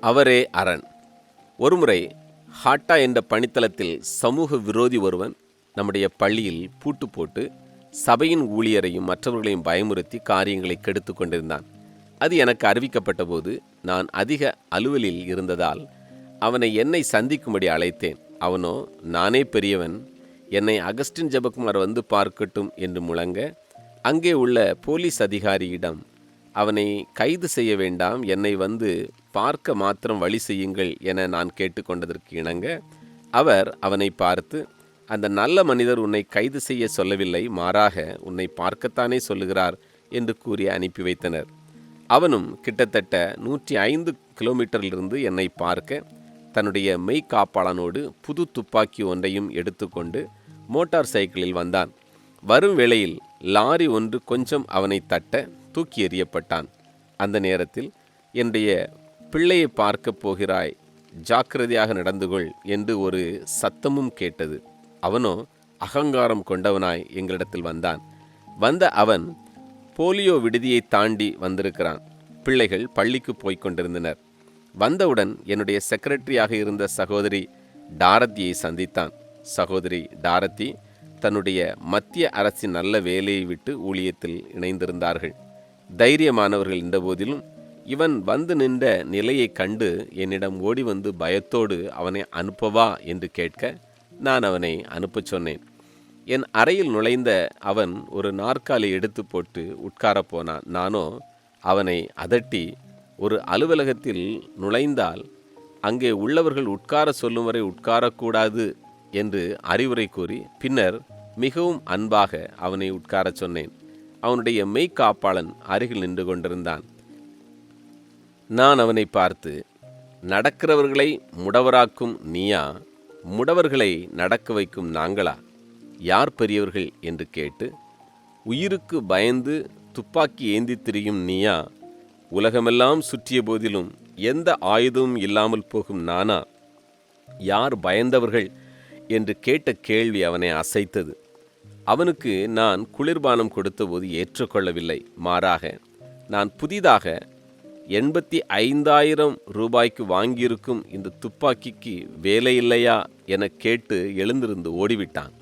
அவரே அரண். ஒருமுறை ஹாட்டா என்ற பணித்தளத்தில் சமூக விரோதி ஒருவன் நம்முடைய பள்ளியில் பூட்டு போட்டு சபையின் ஊழியரையும் மற்றவர்களையும் பயமுறுத்தி காரியங்களை கெடுத்து கொண்டிருந்தான். அது எனக்கு அறிவிக்கப்பட்ட போது நான் அதிக அலுவலில் இருந்ததால் அவனை என்னை சந்திக்கும்படி அழைத்தேன். அவனோ, நானே பெரியவன், என்னை அகஸ்டின் ஜெபக்குமார் வந்து பார்க்கட்டும் என்று முழங்க, அங்கே உள்ள போலீஸ் அதிகாரியிடம் அவனை கைது செய்ய வேண்டாம், என்னை வந்து பார்க்க மாத்திரம் வழி செய்யுங்கள் என நான் கேட்டுக்கொண்டதற்கு இணங்க அவர் அவனை பார்த்து, அந்த நல்ல மனிதர் உன்னை கைது செய்ய சொல்லவில்லை, மாறாக உன்னை பார்க்கத்தானே சொல்லுகிறார் என்று கூறி அனுப்பி வைத்தனர். அவனும் கிட்டத்தட்ட 105 கிலோமீட்டரிலிருந்து என்னை பார்க்க தன்னுடைய மெய்காப்பாளனோடு புது துப்பாக்கி ஒன்றையும் எடுத்துக்கொண்டு மோட்டார் சைக்கிளில் வந்தான். வரும் வேளையில் லாரி ஒன்று கொஞ்சம் அவனை தட்ட தூக்கி எறியப்பட்டான். அந்த நேரத்தில், என்னுடைய பிள்ளையை பார்க்க போகிறாய், ஜாக்கிரதையாக நடந்து கொள் என்று ஒரு சத்தமும் கேட்டது. அவனோ அகங்காரம் கொண்டவனாய் எங்களிடத்தில் வந்தான். வந்த அவன் போலியோ விடுதியை தாண்டி வந்திருக்கிறான். பிள்ளைகள் பள்ளிக்கு போய்க் கொண்டிருந்தனர். வந்தவுடன் என்னுடைய செக்ரட்டரியாக இருந்த சகோதரி டாரத்தியை சந்தித்தான். சகோதரி டாரத்தி தன்னுடைய மத்திய அரசின் நல்ல வேலையை விட்டு ஊழியத்தில் இணைந்திருந்தார்கள். தைரியமானவர்கள் என்ற போதிலும் இவன் வந்து நின்ற நிலையை கண்டு என்னிடம் ஓடி வந்து பயத்தோடு அவனை அனுப்பவா என்று கேட்க நான் அவனை அனுப்பச் சொன்னேன். என் அறையில் நுழைந்த அவன் ஒரு நாற்காலி எடுத்து போட்டு உட்காரப் போனான். நானோ அவனை அதட்டி, ஒரு அலுவலகத்தில் நுழைந்தால் அங்கே உள்ளவர்கள் உட்கார சொல்லும் வரை உட்காரக்கூடாது என்று அறிவுரை கூறி பின்னர் மிகவும் அன்பாக அவனை உட்காரச் சொன்னேன். அவனுடைய மெய்காப்பாளன் அருகில் நின்று கொண்டிருந்தான். நான் அவனை பார்த்து, நடக்கிறவர்களை முடவராக்கும் நீயா, முடவர்களை நடக்க வைக்கும் நாங்களா, யார் பெரியவர்கள் என்று கேட்டு, உயிருக்கு பயந்து துப்பாக்கி ஏந்தி திரியும் நீயா, உலகமெல்லாம் சுற்றிய போதிலும் எந்த ஆயுதமும் இல்லாமல் போகும் நானா, யார் பயந்தவர்கள் என்று கேட்ட கேள்வி அவனை அசைத்தது. அவனுக்கு நான் குளிர்பானம் கொடுத்தபோது ஏற்றுக்கொள்ளவில்லை. மாறாக, நான் புதிதாக 85,000 ரூபாய்க்கு வாங்கியிருக்கும் இந்த துப்பாக்கிக்கு வேலையில்லையா என கேட்டு எழுந்திருந்து ஓடிவிட்டான்.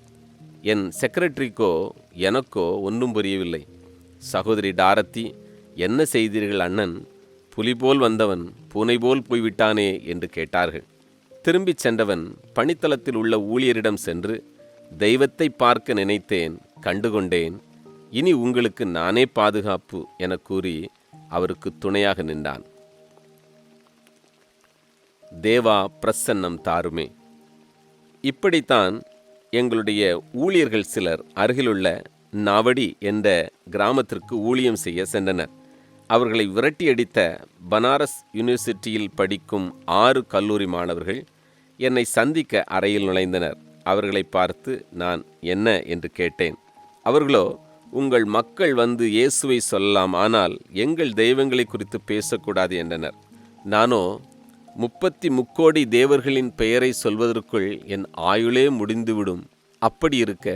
என் செக்ரட்டரிக்கோ எனக்கோ ஒன்றும் புரியவில்லை. சகோதரி டாரத்தி, என்ன செய்தீர்கள் அண்ணன்? புலி போல் வந்தவன் பூனை போல் போய்விட்டானே என்று கேட்டார்கள். திரும்பிச் சென்றவன் பணித்தளத்தில் உள்ள ஊழியரிடம் சென்று, தெய்வத்தை பார்க்க நினைத்தேன், கண்டுகொண்டேன், இனி உங்களுக்கு நானே பாதுகாப்பு என கூறி அவருக்கு துணையாக நின்றான். தேவா பிரசன்னம் தாருமே. இப்படித்தான் எங்களுடைய ஊழியர்கள் சிலர் அருகிலுள்ள நாவடி என்ற கிராமத்திற்கு ஊழியம் செய்ய சென்றனர். அவர்களை விரட்டியடித்த பனாரஸ் யூனிவர்சிட்டியில் படிக்கும் 6 கல்லூரி மாணவர்கள் என்னை சந்திக்க அறையில் நுழைந்தனர். அவர்களை பார்த்து நான் என்ன என்று கேட்டேன். அவர்களோ, உங்கள் மக்கள் வந்து இயேசுவை சொல்லலாம், ஆனால் எங்கள் தெய்வங்களை குறித்து பேசக்கூடாது என்றனர். நானோ, 33 தேவர்களின் பெயரை சொல்வதற்குள் என் ஆயுளே முடிந்துவிடும். அப்படி இருக்க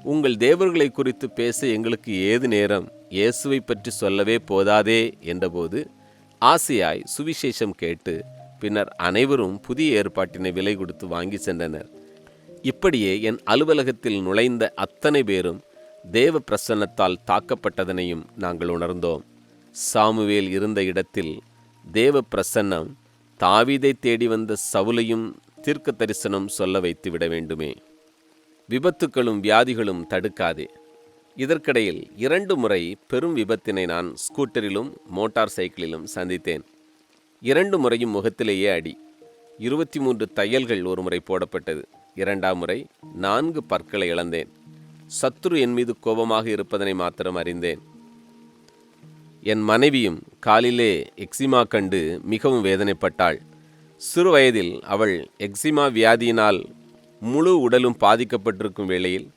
உங்கள் தேவர்களை குறித்து பேச எங்களுக்கு ஏது நேரம், இயேசுவை பற்றி சொல்லவே போதாதே என்றபோது ஆசையாய் சுவிசேஷம் கேட்டு பின்னர் அனைவரும் புதிய ஏற்பாட்டினை விலை கொடுத்து வாங்கி சென்றனர். இப்படியே என் அலுவலகத்தில் நுழைந்த அத்தனை பேரும் தேவ பிரசன்னத்தால் தாக்கப்பட்டதனையும் நாங்கள் உணர்ந்தோம். சாமுவேல் இருந்த இடத்தில் தேவ பிரசன்னம் தாவீதை தேடி வந்த சவுலையும் தீர்க்க தரிசனம் சொல்ல வைத்து விட வேண்டுமே. விபத்துக்களும் வியாதிகளும் தடுக்காதே. இதற்கிடையில் 2 முறை பெரும் விபத்தினை நான் ஸ்கூட்டரிலும் மோட்டார் சைக்கிளிலும் சந்தித்தேன். 2 முறையும் முகத்திலேயே அடி. 23 தையல்கள் ஒரு முறை போடப்பட்டது. 2ஆம் முறை 4 பற்களை இழந்தேன். சத்துரு என் மீது கோபமாக இருப்பதனை மாத்திரம் அறிந்தேன். என் மனைவியும் காலிலே எக்ஸிமா கண்டு மிகவும் வேதனைப்பட்டாள். சிறு வயதில் அவள் எக்ஸிமா வியாதியினால் முழு உடலும் பாதிக்கப்பட்டிருக்கும் வேளையில்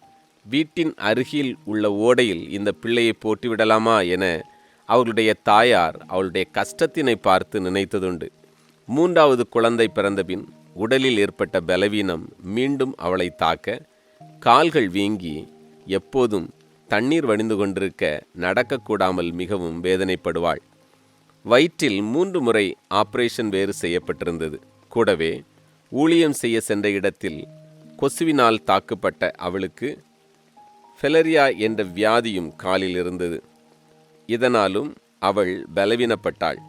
வீட்டின் அருகில் உள்ள ஓடையில் இந்த பிள்ளையை போட்டுவிடலாமா என அவளுடைய தாயார் அவளுடைய கஷ்டத்தினை பார்த்து நினைத்ததுண்டு. 3வது குழந்தை பிறந்தபின் உடலில் ஏற்பட்ட பலவீனம் மீண்டும் அவளை தாக்க, கால்கள் வீங்கி எப்போதும் தண்ணீர் வடிந்து கொண்டிருக்க நடக்கக்கூடாமல் மிகவும் வேதனைப்படுவாள். வயிற்றில் 3 முறை ஆபரேஷன் வேறு செய்யப்பட்டிருந்தது. கூடவே ஊழியம் செய்ய சென்ற இடத்தில் கொசுவினால் தாக்கப்பட்ட அவளுக்கு ஃபெலரியா என்ற வியாதியும் காலில் இருந்தது. இதனாலும் அவள் பலவீனப்பட்டாள்.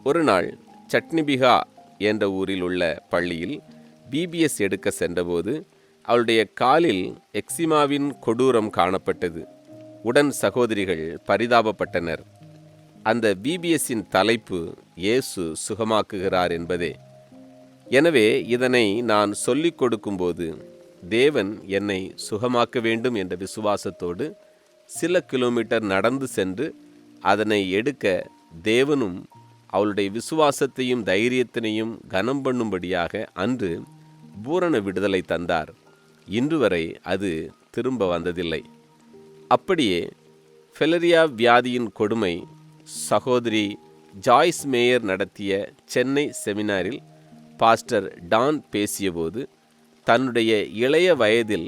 ஒரு நாள் சட்னிபிகா என்ற ஊரில் உள்ள பள்ளியில் பிபிஎஸ் எடுக்க சென்றபோது அவளுடைய காலில் எக்ஸிமாவின் கொடூரம் காணப்பட்டது. உடன் சகோதரிகள் பரிதாபப்பட்டனர். அந்த பிபிஎஸ்ஸின் தலைப்பு இயேசு சுகமாக்குகிறார் என்பதே. எனவே இதனை நான் சொல்லிக் கொடுக்கும்போது தேவன் என்னை சுகமாக்க வேண்டும் என்ற விசுவாசத்தோடு சில கிலோமீட்டர் நடந்து சென்று அதனை எடுக்க தேவனும் அவளுடைய விசுவாசத்தையும் தைரியத்தினையும் கனம் பண்ணும்படியாக அன்று பூரண விடுதலை தந்தார். இன்று வரை அது திரும்ப வந்ததில்லை. அப்படியே ஃபெலரியா வியாதியின் கொடுமை சகோதரி ஜாய்ஸ் மேயர் நடத்திய சென்னை செமினாரில் பாஸ்டர் டான் பேசியபோது தன்னுடைய இளைய வயதில்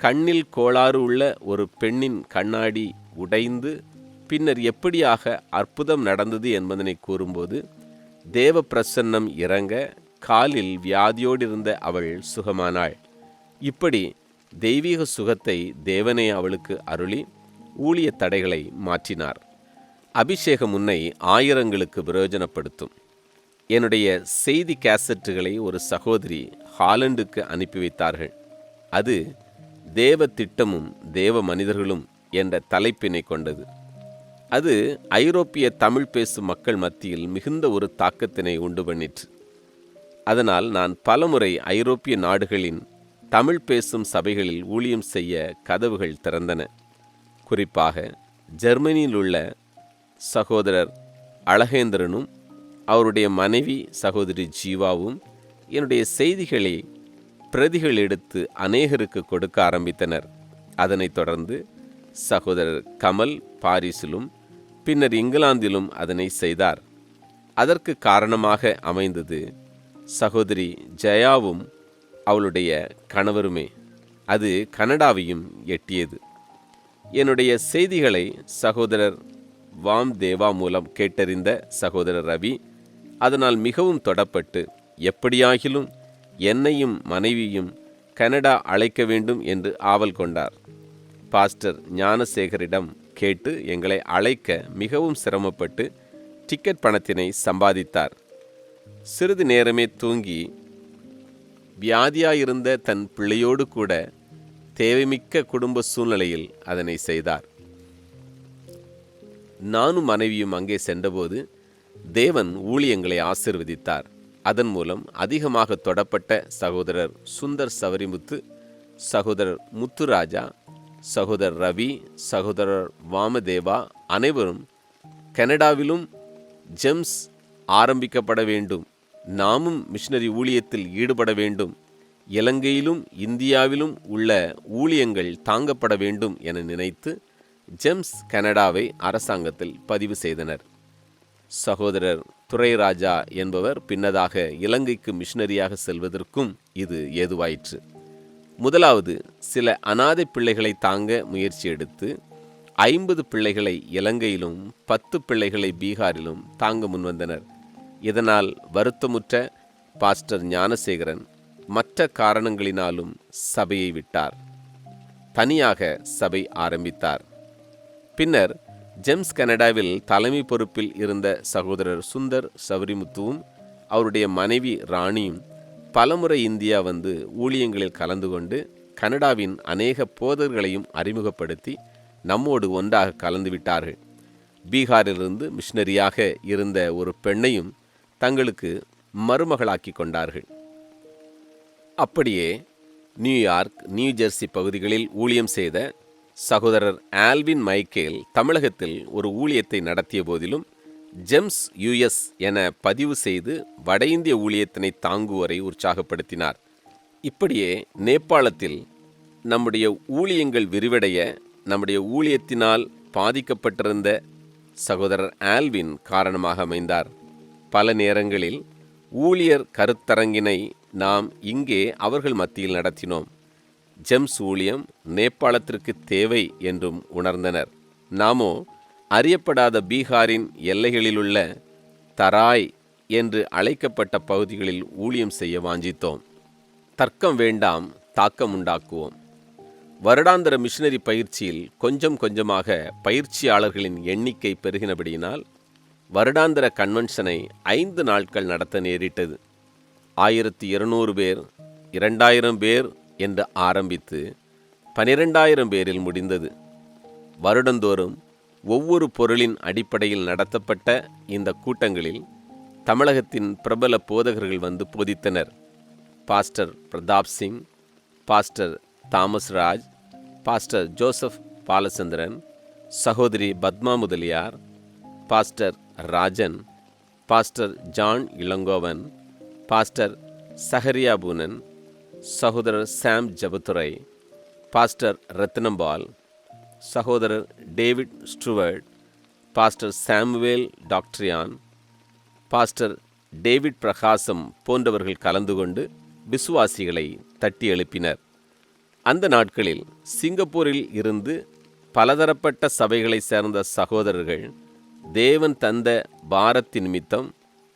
கண்ணில் கோளாறு உள்ள ஒரு பெண்ணின் கண்ணாடி உடைந்து பின்னர் எப்படியாக அற்புதம் நடந்தது என்பதனை கூறும்போது தேவ பிரசன்னம் இறங்க காலில் வியாதியோடு இருந்த அவள் சுகமானாள். இப்படி தெய்வீக சுகத்தை தேவனே அவளுக்கு அருளி ஊழிய தடைகளை மாற்றினார். அபிஷேகம் உன்னை ஆயிரங்களுக்கு பிரயோஜனப்படுத்தும். என்னுடைய செய்தி கேசட்டுகளை ஒரு சகோதரி ஹாலண்டுக்கு அனுப்பி வைத்தார்கள். அது தேவ திட்டமும் தேவ மனிதர்களும் என்ற தலைப்பினை கொண்டது. அது ஐரோப்பிய தமிழ் பேசும் மக்கள் மத்தியில் மிகுந்த ஒரு தாக்கத்தினை உண்டு பண்ணிற்று. அதனால் நான் பலமுறை ஐரோப்பிய நாடுகளின் தமிழ் பேசும் சபைகளில் ஊழியம் செய்ய கதவுகள் திறந்தன. குறிப்பாக ஜெர்மனியில் உள்ள சகோதரர் அழகேந்திரனும் அவருடைய மனைவி சகோதரி ஜீவாவும் என்னுடைய செய்திகளை பிரதிகள் எடுத்து அநேகருக்கு கொடுக்க ஆரம்பித்தனர். அதனைத் தொடர்ந்து சகோதரர் கமல் பாரிஸிலும் பின்னர் இங்கிலாந்திலும் அதனை செய்தார். அதற்கு காரணமாக அமைந்தது சகோதரி ஜெயாவும் அவளுடைய கணவருமே. அது கனடாவையும் எட்டியது. என்னுடைய செய்திகளை சகோதரர் வாம் தேவா மூலம் கேட்டறிந்த சகோதரர் ரவி அதனால் மிகவும் தொடப்பட்டு எப்படியாகிலும் என்னையும் மனைவியும் கனடா அழைக்க வேண்டும் என்று ஆவல் கொண்டார். பாஸ்டர் ஞானசேகரிடம் கேட்டு எங்களை அழைக்க மிகவும் சிரமப்பட்டு டிக்கெட் பணத்தினை சம்பாதித்தார். சிறிது நேரமே தூங்கி வியாதியாயிருந்த தன் பிள்ளையோடு கூட தேவைமிக்க குடும்ப சூழ்நிலையில் அதனை செய்தார். நானும் மனைவியும் அங்கே சென்றபோது தேவன் ஊழியங்களை ஆசீர்வதித்தார். அதன் மூலம் அதிகமாக தொடப்பட்ட சகோதரர் சுந்தர் சவரிமுத்து, சகோதரர் முத்துராஜா, சகோதரர் ரவி, சகோதரர் வாமதேவா அனைவரும் கனடாவிலும் ஜெம்ஸ் ஆரம்பிக்கப்பட வேண்டும், நாமும் மிஷனரி ஊழியத்தில் ஈடுபட வேண்டும், இலங்கையிலும் இந்தியாவிலும் உள்ள ஊழியங்கள் தாங்கப்பட வேண்டும் என நினைத்து ஜெம்ஸ் கனடாவை அரசாங்கத்தில் பதிவு செய்தனர். சகோதரர் துரைராஜா என்பவர் பின்னதாக இலங்கைக்கு மிஷனரியாக செல்வதற்கும் இது ஏதுவாயிற்று. முதலாவது சில அனாதை பிள்ளைகளை தாங்க முயற்சி எடுத்து 50 பிள்ளைகளை இலங்கையிலும் 10 பிள்ளைகளை பீகாரிலும் தாங்க முன்வந்தனர். இதனால் வருத்தமுற்ற பாஸ்டர் ஞானசேகரன் மற்ற காரணங்களினாலும் சபையை விட்டார். தனியாக சபை ஆரம்பித்தார். பின்னர் ஜெம்ஸ் கனடாவில் தலைமை பொறுப்பில் இருந்த சகோதரர் சுந்தர் சவரிமுத்துவும் அவருடைய மனைவி ராணியும் பலமுறை இந்தியா வந்து ஊழியங்களில் கலந்து கொண்டு கனடாவின் அநேக போதர்களையும் அறிமுகப்படுத்தி நம்மோடு ஒன்றாக கலந்துவிட்டார்கள். பீகாரிலிருந்து மிஷனரியாக இருந்த ஒரு பெண்ணையும் தங்களுக்கு மருமகளாக்கி கொண்டார்கள். அப்படியே நியூயார்க், நியூ ஜெர்சி பகுதிகளில் ஊழியம் செய்த சகோதரர் ஆல்வின் மைக்கேல் தமிழகத்தில் ஒரு ஊழியத்தை நடத்திய போதிலும் ஜெம்ஸ் யுஎஸ் என பதிவு செய்து வட இந்திய ஊழியத்தினை தாங்குவரை உற்சாகப்படுத்தினார். இப்படியே நேபாளத்தில் நம்முடைய ஊழியங்கள் விரிவடைய நம்முடைய ஊழியத்தினால் பாதிக்கப்பட்டிருந்த சகோதரர் ஆல்வின் காரணமாக அமைந்தார். பல நேரங்களில் ஊழியர் கருத்தரங்கினை நாம் இங்கே அவர்கள் மத்தியில் நடத்தினோம். ஜெம்ஸ் ஊழியம் நேபாளத்திற்கு தேவை என்றும் உணர்ந்தனர். நாமோ அறியப்படாத பீகாரின் எல்லைகளிலுள்ள தராய் என்று அழைக்கப்பட்ட பகுதிகளில் ஊழியம் செய்ய வாஞ்சித்தோம். தர்க்கம் வேண்டாம், தாக்கம் உண்டாக்குவோம். வருடாந்திர மிஷனரி பயிற்சியில் கொஞ்சம் கொஞ்சமாக பயிற்சியாளர்களின் எண்ணிக்கை பெருகினபடியினால் வருடாந்திர கன்வென்ஷனை 5 நாட்கள் நடத்த நேரிட்டது. 1200 பேர், 2000 பேர் என்று ஆரம்பித்து 12,000 பேரில் முடிந்தது. வருடந்தோறும் ஒவ்வொரு பொருளின் அடிப்படையில் நடத்தப்பட்ட இந்த கூட்டங்களில் தமிழகத்தின் பிரபல போதகர்கள் வந்து போதித்தனர். Pastor Pratap Singh, pastor Thomas Raj, pastor Joseph Balachandran, சகோதரி Padma Mudaliar, pastor Rajan, pastor John Ilangovan, pastor Zachariah Poonen, சகோதரர் சாம் ஜபத்துரை, பாஸ்டர் ரத்னம்பால், சகோதரர் டேவிட் ஸ்டூவர்ட், பாஸ்டர் சாமுவேல் டாக்டரியான், பாஸ்டர் டேவிட் பிரகாசம் போன்றவர்கள் கலந்து கொண்டு விசுவாசிகளை தட்டி எழுப்பினர். அந்த நாட்களில் சிங்கப்பூரில் இருந்து பலதரப்பட்ட சபைகளை சேர்ந்த சகோதரர்கள் தேவன் தந்த பாரத்தின் நிமித்தம்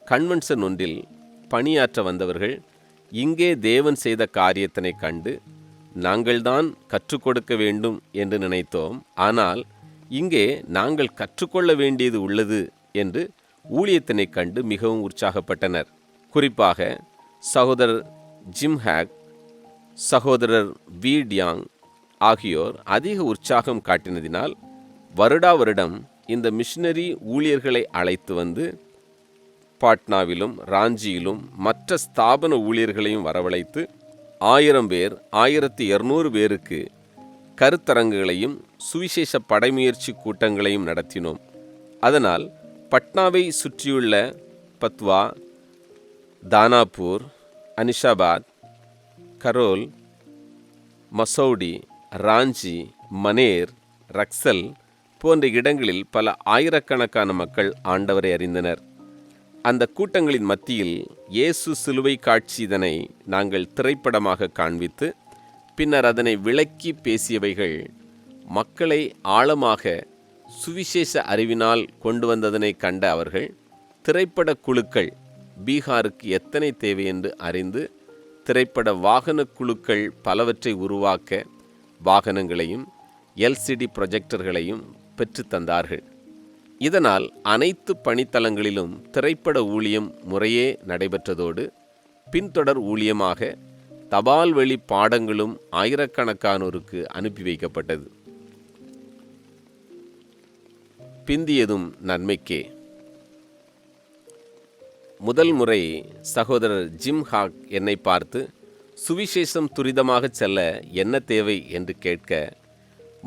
கன்வென்ஷன் ஒன்றில் பணியாற்ற வந்தவர்கள் இங்கே தேவன் செய்த காரியத்தினை கண்டு நாங்கள்தான் கற்றுக் கொடுக்க வேண்டும் என்று நினைத்தோம். ஆனால் இங்கே நாங்கள் கற்றுக்கொள்ள வேண்டியது உள்ளது என்று ஊழியத்தினை கண்டு மிகவும் உற்சாகப்பட்டனர். குறிப்பாக சகோதரர் ஜிம் ஹேக், சகோதரர் வி டியாங் ஆகியோர் அதிக உற்சாகம் காட்டினதினால் வருடா வருடம் இந்த மிஷனரி ஊழியர்களை அழைத்து வந்து பாட்னாவிலும் ராஞ்சியிலும் மற்ற ஸ்தாபன ஊழியர்களையும் வரவழைத்து 1000 பேர் 1200 பேருக்கு கருத்தரங்குகளையும் சுவிசேஷ படைமுயற்சி கூட்டங்களையும் நடத்தினோம். அதனால் பட்னாவை சுற்றியுள்ள பத்வா, தானாப்பூர், அனிஷாபாத், கரோல், மசௌடி, ராஞ்சி, மனேர், ரக்சல் போன்ற இடங்களில் பல ஆயிரக்கணக்கான மக்கள் ஆண்டவரை அறிந்தனர். அந்த கூட்டங்களின் மத்தியில் இயேசு சிலுவை காட்சி இதனை நாங்கள் திரைப்படமாக காண்பித்து பின்னர் அதனை விளக்கி பேசியவைகள் மக்களை ஆழமாக சுவிசேஷ அறிவினால் கொண்டு வந்ததனை கண்ட அவர்கள் திரைப்பட குழுக்கள் பீகாருக்கு எத்தனை தேவை என்று அறிந்து திரைப்பட வாகன குழுக்கள் பலவற்றை உருவாக்க வாகனங்களையும் எல்சிடி ப்ரொஜெக்டர்களையும் பெற்று தந்தார்கள். இதனால் அனைத்து பணித்தளங்களிலும் திரைப்பட ஊழியம் முறையே நடைபெற்றதோடு பின்தொடர் ஊழியமாக தபால் வழி பாடங்களும் ஆயிரக்கணக்கானோருக்கு அனுப்பி வைக்கப்பட்டது. பிந்தியதும் நன்மைக்கே. முதல் முறை சகோதரர் ஜிம் ஹாக் என்னை பார்த்து சுவிசேஷம் துரிதமாக செல்ல என்ன தேவை என்று கேட்க,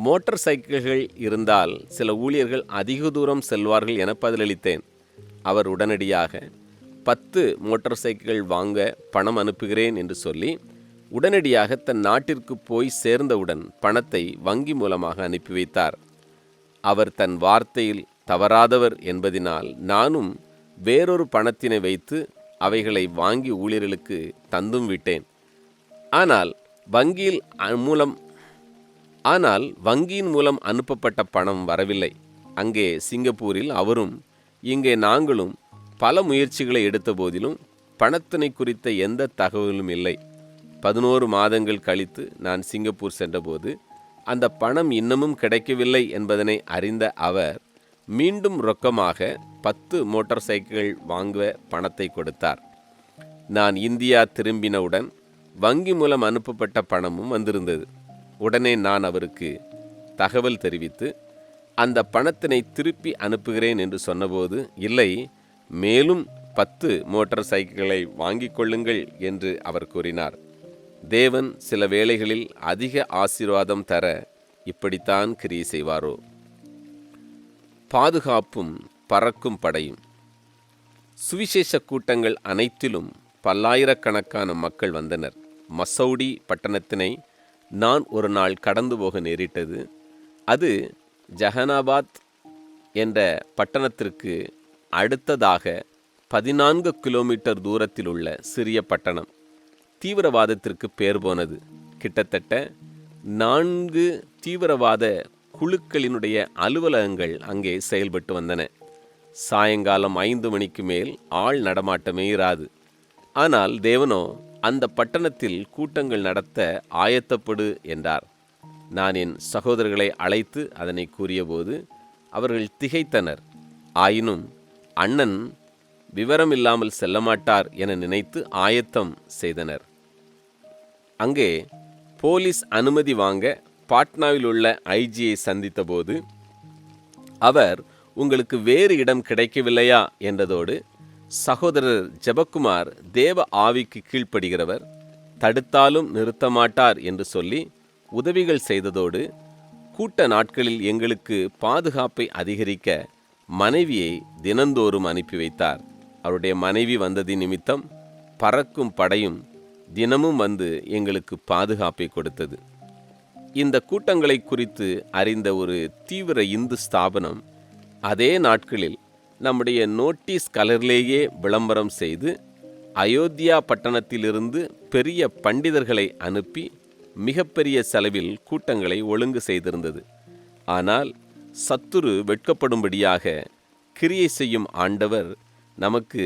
மோட்டார் சைக்கிள்கள் இருந்தால் சில ஊழியர்கள் அதிக தூரம் செல்வார்கள் என பதிலளித்தேன். அவர் உடனடியாக 10 மோட்டார் சைக்கிள்கள் வாங்க பணம் அனுப்புகிறேன் என்று சொல்லி உடனடியாக தன் நாட்டிற்கு போய் சேர்ந்தவுடன் பணத்தை வங்கி மூலமாக அனுப்பி வைத்தார். அவர் தன் வார்த்தையில் தவறாதவர் என்பதினால் நானும் வேறொரு பணத்தினை வைத்து அவைகளை வாங்கி ஊழியர்களுக்கு தந்தும் விட்டேன். ஆனால் வங்கியின் மூலம் அனுப்பப்பட்ட பணம் வரவில்லை. அங்கே சிங்கப்பூரில் அவரும் இங்கே நாங்களும் பல முயற்சிகளை எடுத்த போதிலும் பணத்தினை குறித்த எந்த தகவலும் இல்லை. 11 மாதங்கள் கழித்து நான் சிங்கப்பூர் சென்றபோது அந்த பணம் இன்னமும் கிடைக்கவில்லை என்பதனை அறிந்த அவர் மீண்டும் ரொக்கமாக 10 மோட்டார் சைக்கிள்கள் வாங்க பணத்தை கொடுத்தார். நான் இந்தியா திரும்பினவுடன் வங்கி மூலம் அனுப்பப்பட்ட பணமும் வந்திருந்தது. உடனே நான் அவருக்கு தகவல் தெரிவித்து அந்த பணத்தினை திருப்பி அனுப்புகிறேன் என்று சொன்னபோது, இல்லை, மேலும் 10 மோட்டார் சைக்கிள்களை வாங்கிக் கொள்ளுங்கள் என்று அவர் கூறினார். தேவன் சில வேளைகளில் அதிக ஆசீர்வாதம் தர இப்படித்தான் கிரியை செய்வாரோ. பாதுகாப்பும் பறக்கும் படையும். சுவிசேஷ கூட்டங்கள் அனைத்திலும் பல்லாயிரக்கணக்கான மக்கள் வந்தனர். மசௌடி பட்டணத்தினை நான் ஒரு நாள் கடந்து போக நேரிட்டது. அது ஜஹனாபாத் என்ற பட்டணத்திற்கு அடுத்ததாக 14 கிலோமீட்டர் தூரத்தில் உள்ள சிறிய பட்டணம். தீவிரவாதத்திற்கு பேர் போனது. கிட்டத்தட்ட 4 தீவிரவாத குழுக்களினுடைய அலுவலகங்கள் அங்கே செயல்பட்டு வந்தன. சாயங்காலம் 5 மணிக்கு மேல் ஆள் நடமாட்டமே இராது. ஆனால் தேவனோ அந்த பட்டணத்தில் கூட்டங்கள் நடத்த ஆயத்தப்படு என்றார். நான் என் சகோதரர்களை அழைத்து அதனை கூறியபோது அவர்கள் திகைத்தனர். ஆயினும் அண்ணன் விவரமில்லாமல் செல்லமாட்டார் என நினைத்து ஆயத்தம் செய்தனர். அங்கே போலீஸ் அனுமதி வாங்க பாட்னாவில் உள்ள ஐஜியை சந்தித்தபோது அவர் உங்களுக்கு வேறு இடம் கிடைக்கவில்லையா என்றதோடு, சகோதரர் ஜெபக்குமார் தேவ ஆவிக்கு கீழ்ப்படுகிறவர், தடுத்தாலும் நிறுத்தமாட்டார் என்று சொல்லி உதவிகள் செய்ததோடு, கூட்ட நாட்களில் எங்களுக்கு பாதுகாப்பை அதிகரிக்க மனைவியை தினந்தோறும் அனுப்பி வைத்தார். அவருடைய மனைவி வந்ததின் நிமித்தம் பறக்கும் படையும் தினமும் வந்து எங்களுக்கு பாதுகாப்பை கொடுத்தது. இந்த கூட்டங்களை குறித்து அறிந்த ஒரு தீவிர இந்து ஸ்தாபனம் அதே நாட்களில் நம்முடைய நோட்டீஸ் கலரிலேயே விளம்பரம் செய்து அயோத்தியா பட்டணத்திலிருந்து பெரிய பண்டிதர்களை அனுப்பி மிகப்பெரிய செலவில் கூட்டங்களை ஒழுங்கு செய்திருந்தது. ஆனால் சத்துரு வெட்கப்படும்படியாக கிரியை செய்யும் ஆண்டவர் நமக்கு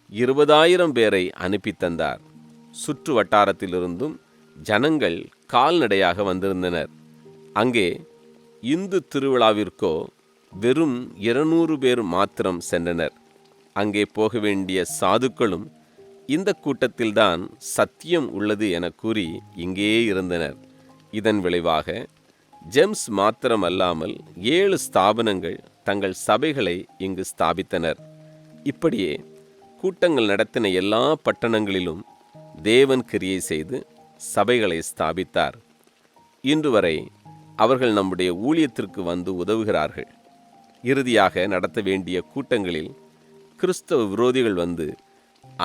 20,000 பேரை அனுப்பி தந்தார். சுற்று வட்டாரத்திலிருந்தும் ஜனங்கள் கால்நடையாக வந்திருந்தனர். அங்கே இந்து திருவிழாவிற்கோ வெறும் 200 பேர் மாத்திரம் சென்றனர். அங்கே போக வேண்டிய சாதுக்களும் இந்த கூட்டத்தில்தான் சத்தியம் உள்ளது என கூறி இங்கேயே இருந்தனர். இதன் விளைவாக ஜெம்ஸ் மாத்திரமல்லாமல் 7 ஸ்தாபனங்கள் தங்கள் சபைகளை இங்கு ஸ்தாபித்தனர். இப்படியே கூட்டங்கள் நடத்தின எல்லா பட்டணங்களிலும் தேவன் கிரியை செய்து சபைகளை ஸ்தாபித்தார். இன்று வரை அவர்கள் நம்முடைய ஊழியத்திற்கு வந்து உதவுகிறார்கள். இறுதியாக நடத்த வேண்டிய கூட்டங்களில் கிறிஸ்தவ விரோதிகள் வந்து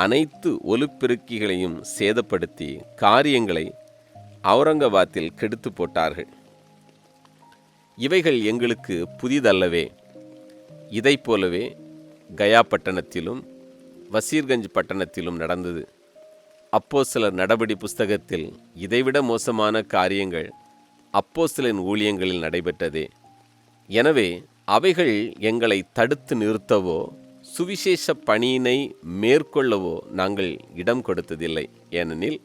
அனைத்து ஒலிபெருக்கிகளையும் சேதப்படுத்தி காரியங்களை அவுரங்காபாத்தில் கெடுத்து போட்டார்கள். இவைகள் எங்களுக்கு புதிதல்லவே. இதைப் போலவே கயா பட்டணத்திலும் வசீர்கஞ்ச் பட்டணத்திலும் நடந்தது. அப்போஸ்தலர் நடபடி புஸ்தகத்தில் இதைவிட மோசமான காரியங்கள் அப்போஸ்தலரின் ஊழியங்களில் நடைபெற்றதே. எனவே அவைகள் எங்களை தடுத்து நிறுத்தவோ சுவிசேஷ பணியினை மேற்கொள்ளவோ நாங்கள் இடம் கொடுத்ததில்லை. ஏனெனில்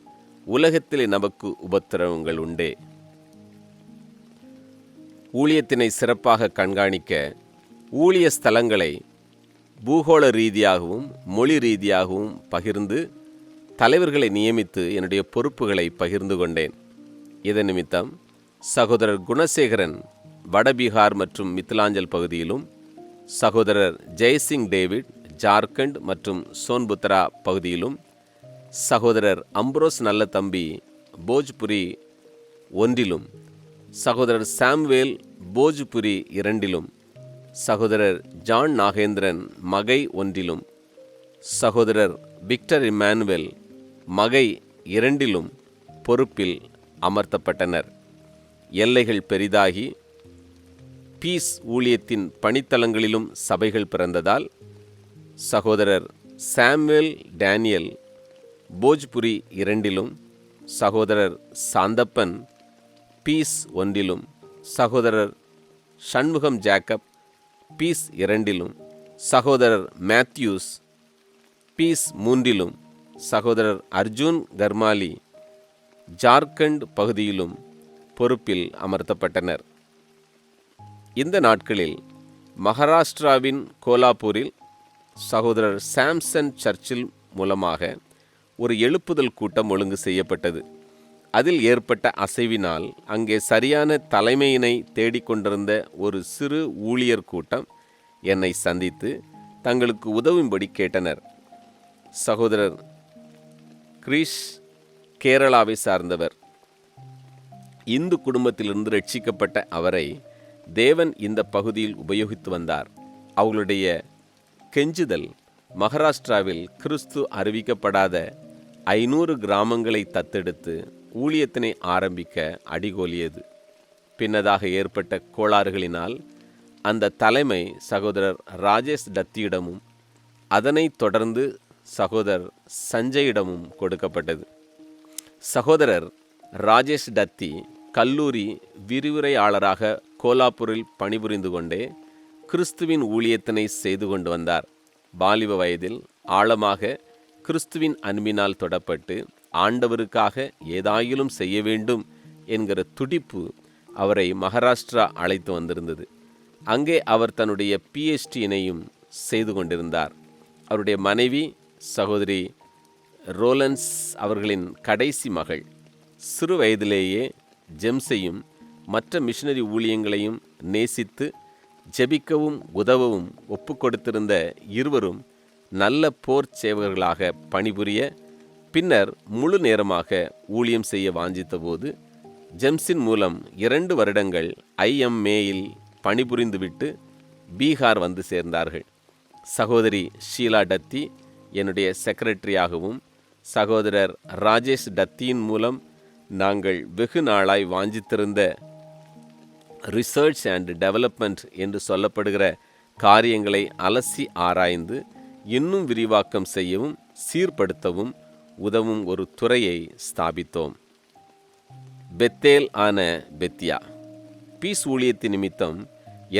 உலகத்திலே நமக்கு உபத்திரவங்கள் உண்டே. ஊழியத்தினை சிறப்பாக கண்காணிக்க ஊழிய ஸ்தலங்களை பூகோள ரீதியாகவும் மொழி ரீதியாகவும் பகிர்ந்து தலைவர்களை நியமித்து என்னுடைய பொறுப்புகளை பகிர்ந்து கொண்டேன். இதன் நிமித்தம் சகோதரர் குணசேகரன் வடபீகார் மற்றும் மித்திலாஞ்சல் பகுதியிலும், சகோதரர் ஜெய்சிங் டேவிட் ஜார்க்கண்ட் மற்றும் சோன்புத்ரா பகுதியிலும், சகோதரர் அம்ப்ரோஸ் நல்ல தம்பி போஜ்புரி 1 சகோதரர் சாம்வேல் போஜ்புரி 2 சகோதரர் ஜான் நாகேந்திரன் மகை 1 சகோதரர் விக்டர் இம்மானுவேல் மகை 2 பொறுப்பில் அமர்த்தப்பட்டனர். எல்லைகள் பெரிதாகி பீஸ் ஊழியத்தின் பணித்தளங்களிலும் சபைகள் பிறந்ததால் சகோதரர் சாம்வேல் டேனியல் போஜ்புரி 2 சகோதரர் சாந்தப்பன் பீஸ் 1 சகோதரர் ஷண்முகம் ஜேக்கப் பீஸ் 2 சகோதரர் மேத்யூஸ் பீஸ் 3 சகோதரர் அர்ஜுன் கர்மாலி ஜார்க்கண்ட் பகுதியிலும் பொறுப்பில் அமர்த்தப்பட்டனர். இந்த நாட்களில் மகாராஷ்டிராவின் கோலாப்பூரில் சகோதரர் சாம்சன் சர்ச்சில் மூலமாக ஒரு எழுப்புதல் கூட்டம் ஒழுங்கு செய்யப்பட்டது. அதில் ஏற்பட்ட அசைவினால் அங்கே சரியான தலைமையினை தேடிக்கொண்டிருந்த ஒரு சிறு ஊழியர் கூட்டம் என்னை சந்தித்து தங்களுக்கு உதவும்படி கேட்டனர். சகோதரர் கிரீஷ் கேரளாவை சார்ந்தவர். இந்து குடும்பத்திலிருந்து ரட்சிக்கப்பட்ட அவரை தேவன் இந்த பகுதியில் உபயோகித்து வந்தார். அவர்களுடைய கெஞ்சுதல் மகாராஷ்டிராவில் கிறிஸ்து அறிவிக்கப்படாத 500 கிராமங்களை தத்தெடுத்து ஊழியத்தினை ஆரம்பிக்க அடிகோலியது. பின்னதாக ஏற்பட்ட கோளாறுகளினால் அந்த தலைமை சகோதரர் ராஜேஷ் டத்தியிடமும் அதனைத் தொடர்ந்து சகோதரர் சஞ்சயிடமும் கொடுக்கப்பட்டது. சகோதரர் ராஜேஷ் டத்தி கல்லூரி விரிவுரையாளராக கோலாப்பூரில் பணிபுரிந்து கொண்டே கிறிஸ்துவின் ஊழியத்தினை செய்து கொண்டு வந்தார். வாலிப வயதில் ஆழமாக கிறிஸ்துவின் அன்பினால் தொடப்பட்டு ஆண்டவருக்காக ஏதாயிலும் செய்ய வேண்டும் என்கிற துடிப்பு அவரை மகாராஷ்டிரா அழைத்து வந்திருந்தது. அங்கே அவர் தன்னுடைய PhD-யினையும் செய்து கொண்டிருந்தார். அவருடைய மனைவி சகோதரி ரோலன்ஸ் அவர்களின் கடைசி மகள். சிறு வயதிலேயே ஜெம்ஸையும் மற்ற மிஷனரி ஊழியங்களையும் நேசித்து ஜெபிக்கவும் உதவவும் ஒப்பு கொடுத்திருந்த இருவரும் நல்ல போர் சேவகர்களாக பணிபுரிய பின்னர் முழு நேரமாக ஊழியம் செய்ய வாஞ்சித்த போது ஜெம்ஸின் மூலம் 2 வருடங்கள் IMA-யில் பணிபுரிந்துவிட்டு பீகார் வந்து சேர்ந்தார்கள். சகோதரி ஷீலா டத்தி என்னுடைய செக்ரட்டரியாகவும் சகோதரர் ராஜேஷ் டத்தியின் மூலம் நாங்கள் வெகு நாளாய் வாஞ்சித்திருந்த ரிசர்ச் அண்ட் டெவலப்மெண்ட் என்று சொல்லப்படுகிற காரியங்களை அலசி ஆராய்ந்து இன்னும் விரிவாக்கம் செய்யவும் சீர்படுத்தவும் உதவும் ஒரு துறையை ஸ்தாபித்தோம். பெத்தேல் ஆன பெத்தியா. பீஸ் ஊழியத்தின் நிமித்தம்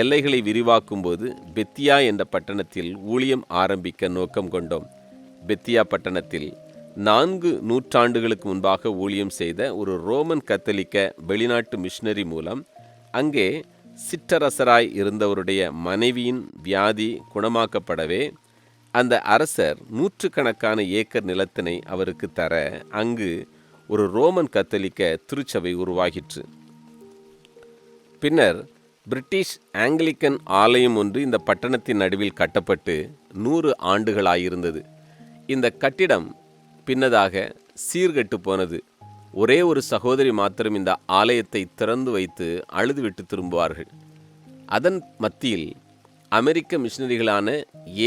எல்லைகளை விரிவாக்கும்போது பெத்தியா என்ற பட்டணத்தில் ஊழியம் ஆரம்பிக்க நோக்கம் கொண்டோம். பெத்தியா பட்டணத்தில் 4 நூற்றாண்டுகளுக்கு முன்பாக ஊழியம் செய்த ஒரு ரோமன் கத்தோலிக்க வெளிநாட்டு மிஷனரி மூலம் அங்கே சிற்றரசராய் இருந்தவருடைய மனைவியின் வியாதி குணமாக்கப்படவே அந்த அரசர் 100கணக்கான ஏக்கர் நிலத்தினை அவருக்கு தர அங்கு ஒரு ரோமன் கத்தோலிக்க திருச்சபை உருவாகிற்று. பின்னர் பிரிட்டிஷ் ஆங்கிலிக்கன் ஆலயம் ஒன்று இந்த பட்டணத்தின் நடுவில் கட்டப்பட்டு 100 ஆண்டுகளாயிருந்தது. இந்த கட்டிடம் பின்னதாக சீர்கெட்டு போனது. ஒரே ஒரு சகோதரி மாத்திரம் இந்த ஆலயத்தை திறந்து வைத்து அழுதுவிட்டு திரும்புவார்கள். அதன் மத்தியில் அமெரிக்க மிஷனரிகளான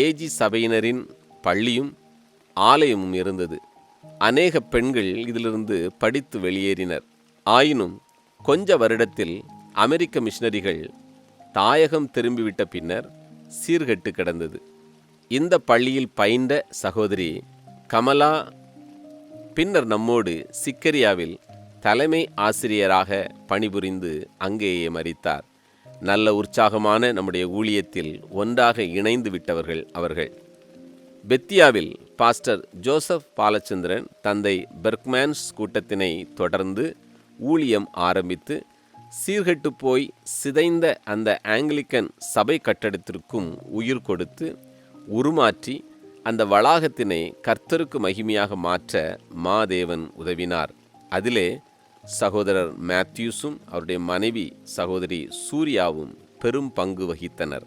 ஏஜி சபையினரின் பள்ளியும் ஆலயமும் இருந்தது. அநேக பெண்கள் இதிலிருந்து படித்து வெளியேறினர். ஆயினும் கொஞ்ச வருடத்தில் அமெரிக்க மிஷனரிகள் தாயகம் திரும்பிவிட்ட பின்னர் சீர்கெட்டு கிடந்தது. இந்த பள்ளியில் பயின்ற சகோதரி கமலா பின்னர் நம்மோடு சிக்கரியாவில் தலைமை ஆசிரியராக பணிபுரிந்து அங்கேயே மரித்தார். நல்ல உற்சாகமான நம்முடைய ஊழியத்தில் ஒன்றாக இணைந்து விட்டவர்கள் அவர்கள். பெத்தியாவில் பாஸ்டர் ஜோசப் பாலச்சந்திரன் தந்தை பெர்க்மேன்ஸ் கூட்டத்தினை தொடர்ந்து ஊழியம் ஆரம்பித்து சீர்கெட்டு போய் சிதைந்த அந்த ஆங்கிலிக்கன் சபை கட்டடத்திற்கும் உயிர் கொடுத்து உருமாற்றி அந்த வளாகத்தினை கர்த்தருக்கு மகிமையாக மாற்ற மாதேவன் உதவினார். அதிலே சகோதரர் மேத்யூஸும் அவருடைய மனைவி சகோதரி சூர்யாவும் பெரும் பங்கு வகித்தனர்.